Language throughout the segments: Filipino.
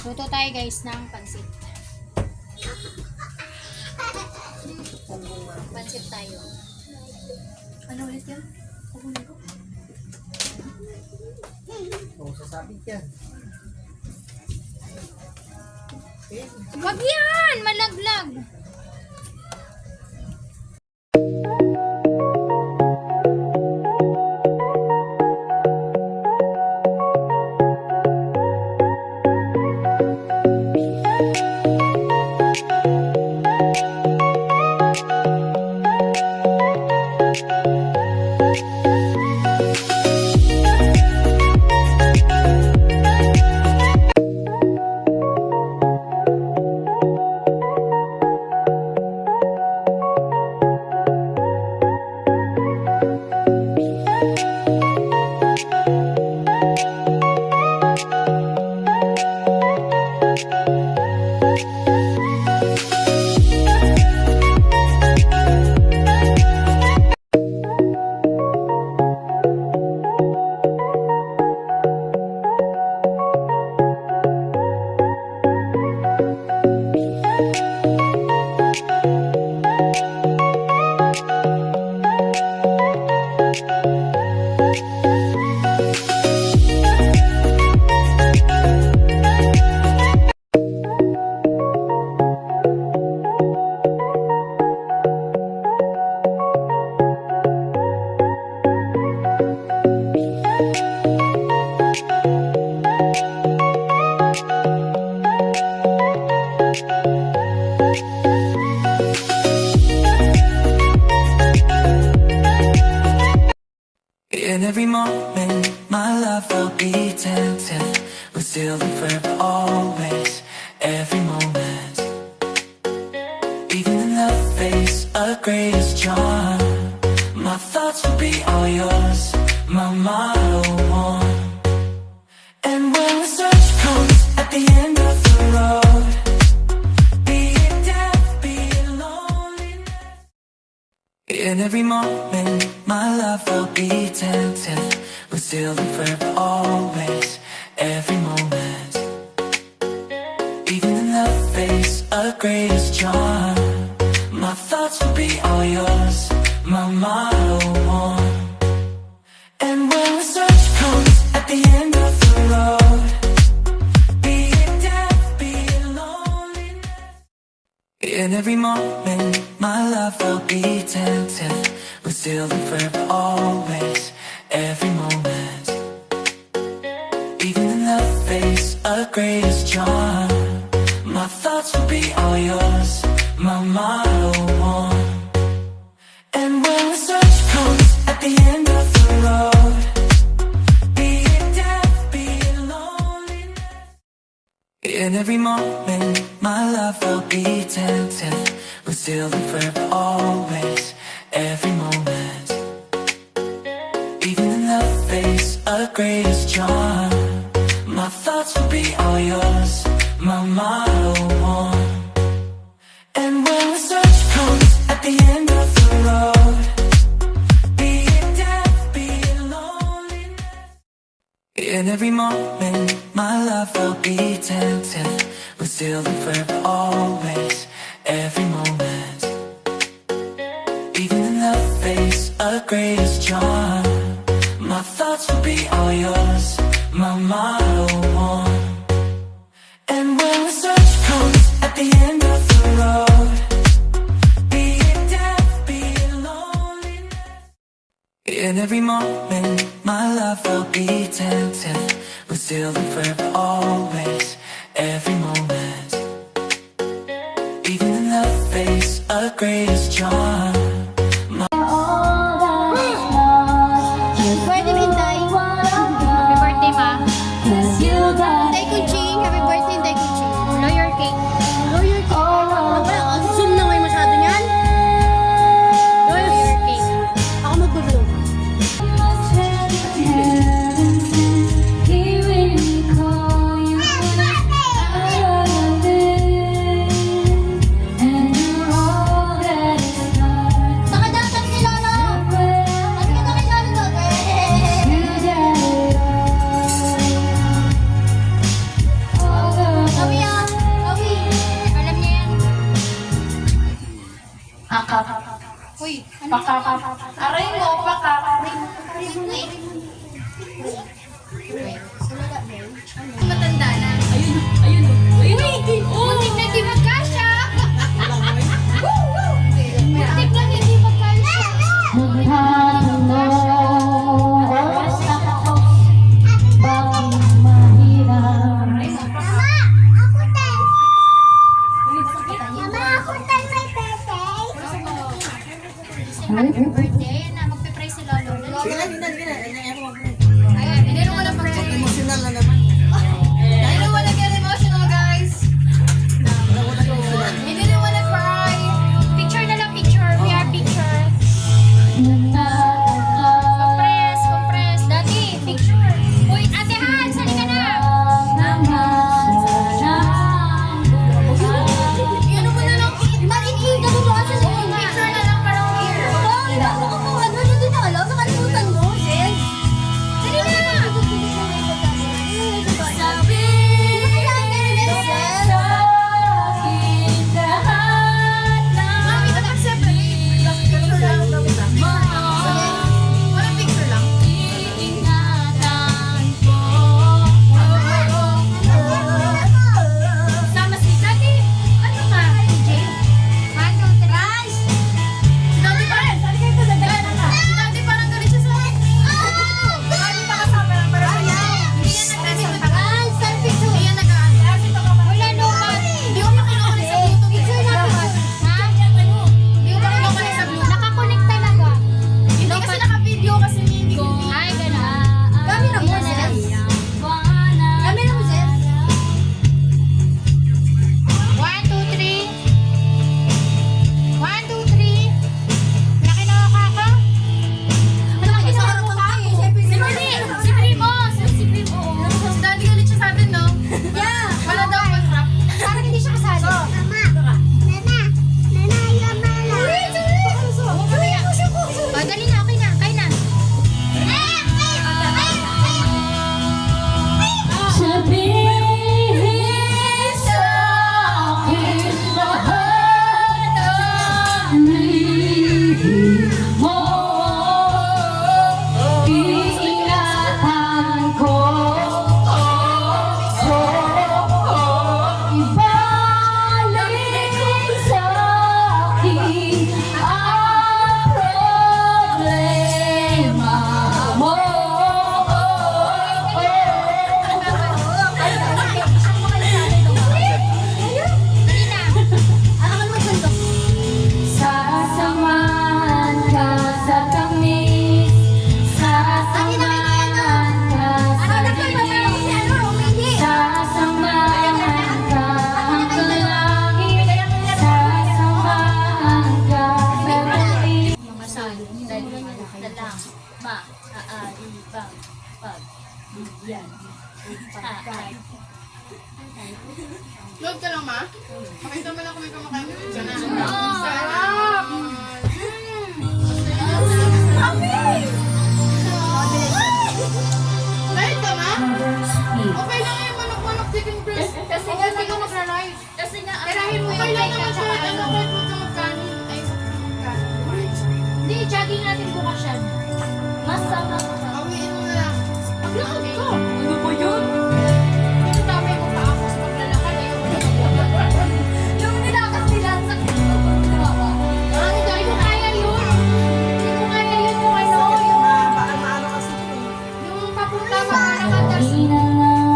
Luto tayo guys ng pansit. Pansit tayo. Ano ulit yan? Kukunin ko. Oo, sasabit yan. Wag yan! Malaglag! In every moment, my love will be tempted. We're still and forever, always, every moment. Even in the face of greatest charm, my thoughts will be all yours, my motto one. And when the search comes at the end of the road, be it death, be it loneliness. In every moment, my love will be tempted. We're still and forever, always, every moment. Even in the face of greatest charm, my thoughts will be all yours, my motto one. And when the search comes at the end of the road, be it death, be it loneliness. In every moment, my love will be tempted. We're still and forever, always, every moment. Even in the face of greatest charm, my thoughts will be all yours, my motto one. And when the search comes at the end of the road, be it death, be it loneliness. In every moment, my love will be tempted. We're still and forever, always, every moment. Even in the face of greatest charm, my thoughts will be all yours, my motto one. And when the search comes at the end of the road, be it death, be it loneliness. In every moment, my love will be tempted. We're still and forever, always, every moment. Even in the face of greatest charm, my thoughts will be all yours, my motto one. And when the search comes at the end of the road, be it death, be it loneliness. In every moment, my love will be tempted. We're still and forever, always, every moment. Even in the face of greatest charm. Pwede hintay. Happy birthday, ma. Day Kuching. Happy birthday, Day Kuching. Lawyer cake. Lawyer cake. Ang zoom na ngayon masyado niyan. Lawyer cake. Ako mag-vlog. And you're all that is Aray mo, paka. Matanda na. Ayun. Uy! Muntik na di magkasya! Muntik na hindi magkasya. Happy birthday. Na, magpe-pray si Lolo. Ayan, hindi naman na pag Emotional na naman. I don't wanna get emotional, guys. Hindi na wanna cry. Picture na lang, picture. We are picture. Compress. Dati, picture. Uy, Ate Hans, halika na. Ano mo na lang? Makinig ka mo kasi picture na lang parang here. Dali na. Mami, dapat separate. Picture lang. Walang picture lang. Sama si Daddy. Ano nga? DJ? 1, 2, 3. Si Daddy parang. Si Daddy parang galit siya sa akin. Daddy pa kasama lang. Hindi yan nag-picture. Hindi yan wala naman. Hindi ko makinukulit sa Bluetooth. Picture na ba? Ha? Hindi ko makinukulit sa Bluetooth. Nakakonect talaga. Hindi kasi naka-video kasi hindi ko. Ay, gano'n. Camera mo, Zen. Camera mo, Zen. 1, 2, 3. 1, 2, 3. Nakinawa ka? Ano ba ginawa mo ka? Si Primo! Si Primo! Si Daddy galit siya sa atin, no? Yeah! Wala daw ang rap. Parang hindi siya kasali. O, dali na, okay na, kaya na. Sabihin sa akin lahat ang hinihingi mo. Iingatan ko. Ibalik sa akin ang problema mo. Dali na. Sasamahan ka sa tamis. Sasamahan ka sa dilim. Sasamahan ka hanggang langit. Sasamahan ka sa dilim. Mga salo, dahil na lang, maaari bang pagbigyan upang Love ka lang, ma? Makita mo lang kung may kumakain mo dyan. Oh, Sarap! Dahil ka, ma? Okay lang yung manok-manok chicken breast. Kasi Oo, nga, hindi ka magra-rice. kasi nga, Tirahin mo yung lang naman kahit ano, kahit huwag ka magkanin. Ay, magkanin. hindi, jogging natin bukas yan. Masama ka. Awiin mo na lang. Maglakad ka. Ano ba yun? Yung damay mo pa ako sa paglalakad. Yung nilakas nila sa kawawa. Hindi ko kaya yun. Hindi ko kaya yun yung ano, yung Maano kasi ito eh. yung papunta makalakad. Di na lang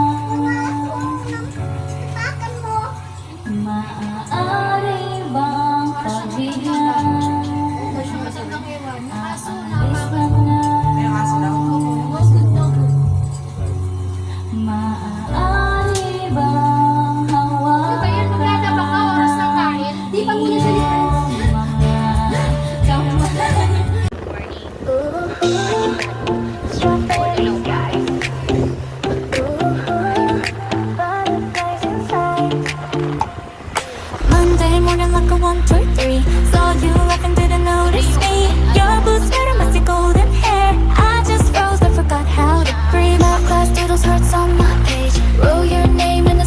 Hurts on my page. Wrote your name in the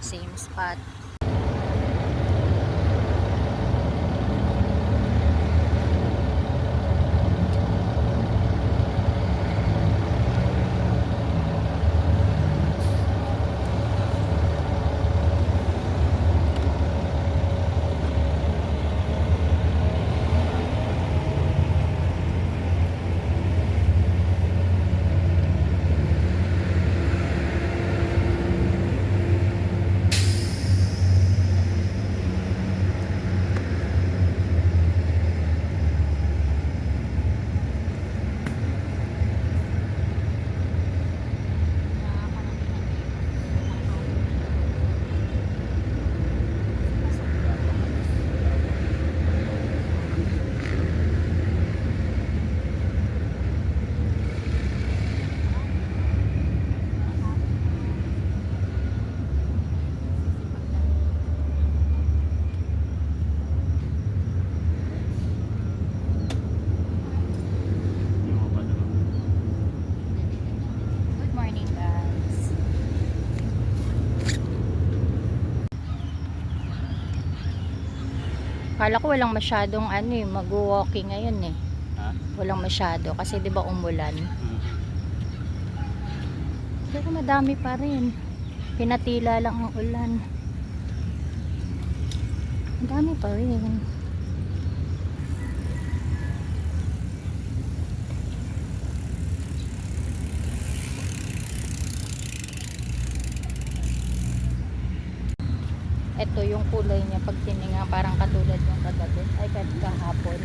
same spot. Good morning, guys. Kala ko walang masyadong mag-walking ngayon eh. Ha? Walang masyado kasi 'di ba umulan. Pero madami pa rin. Pinatila lang ang ulan. Madami pa rin. Ito yung kulay niya pag tininga parang katulad yung kagabi ay kahapon.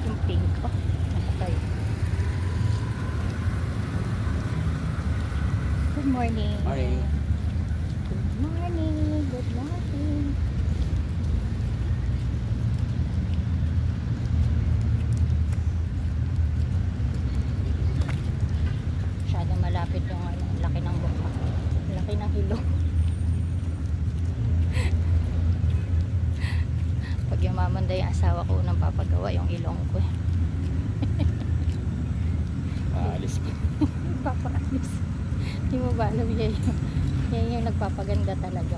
Yung pink pa. Okay. Good morning. Morning. Good morning. Good morning. Masyadong malapit yung laki ng buka. Laki ng ilong. Pag yumamanda yung asawa ko, unang papagawa yung ilong ko. Aalis ko. Papaalis. Hindi mo ba alam yan yung, yan yung nagpapaganda talaga.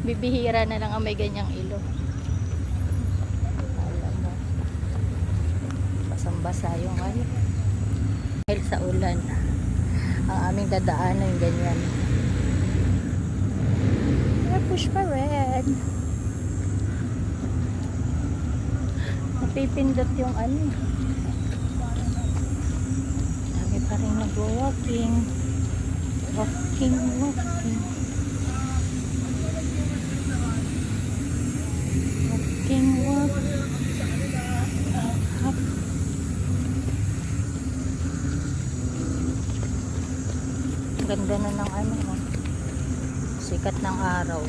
Bibihira na lang ang may ganyang ilong. Alam mo. Basang-basa yung dahil sa ulan. Ang aming dadaanan ganyan. Push pa red. Napipindot yung dami pa rin nag-walking. Walking. Walking, walk. Hop. Ganda na ng sikat ng araw.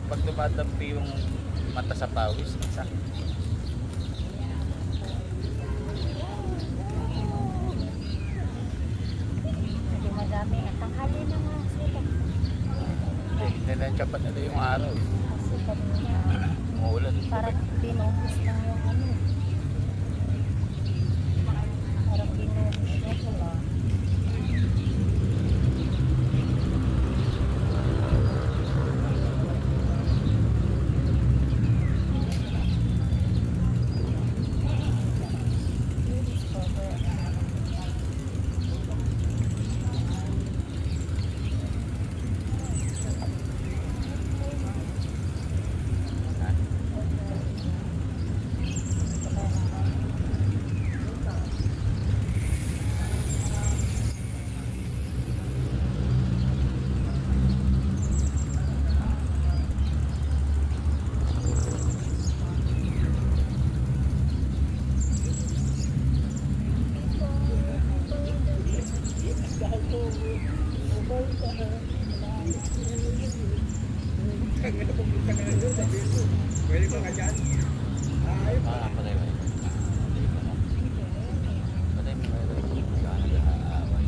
Pag tumatampi yung mata sa pawis, sakit. Hindi madami. At tanghali na nga sila. Hindi na tsapat na yung araw. Kasi kanina, Umuulan. parang pinuhos lang yung ano. Parang pinuhos na sila. Ah, patay ba? Patay mo ba? Saan nag-aaway?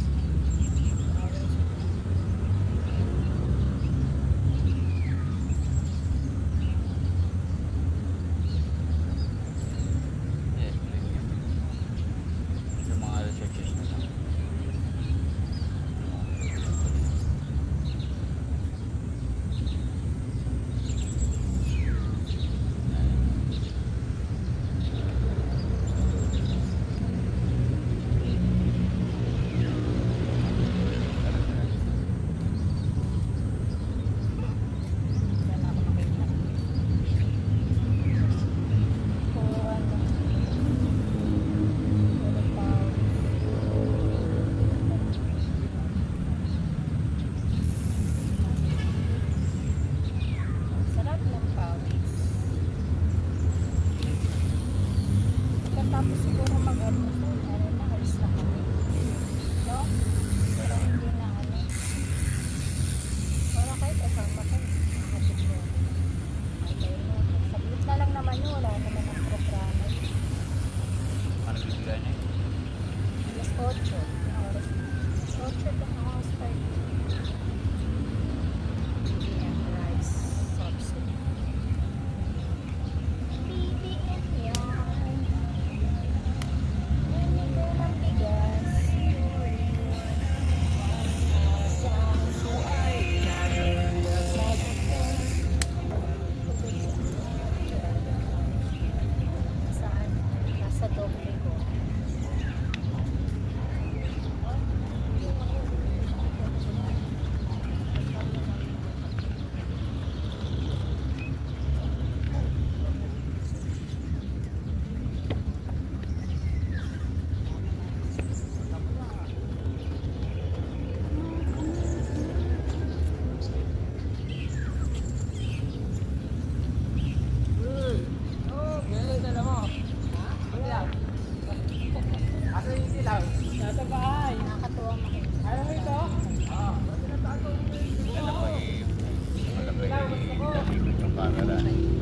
Sa mga researchers na lang. Yan ako makita. Kung ano. Puro pawis. Sarap ng pawis. Pagkatapos siguro mag-almusal, ano na, alis na kami. No? Pero hindi na ano. Wala kahit kasama ko. Nakatid ko. Okay na. Saglit na lang naman yun. Wala naman ang programa. Ano bibigyan niya? Alas 8. Oras. Alas 8 itong house start. Yan, rice. Subsidy. BBM yan. Nani ko ng bigas. Saan? Nasa doble ko. Nakakatuwa makita. Malaki yung camera.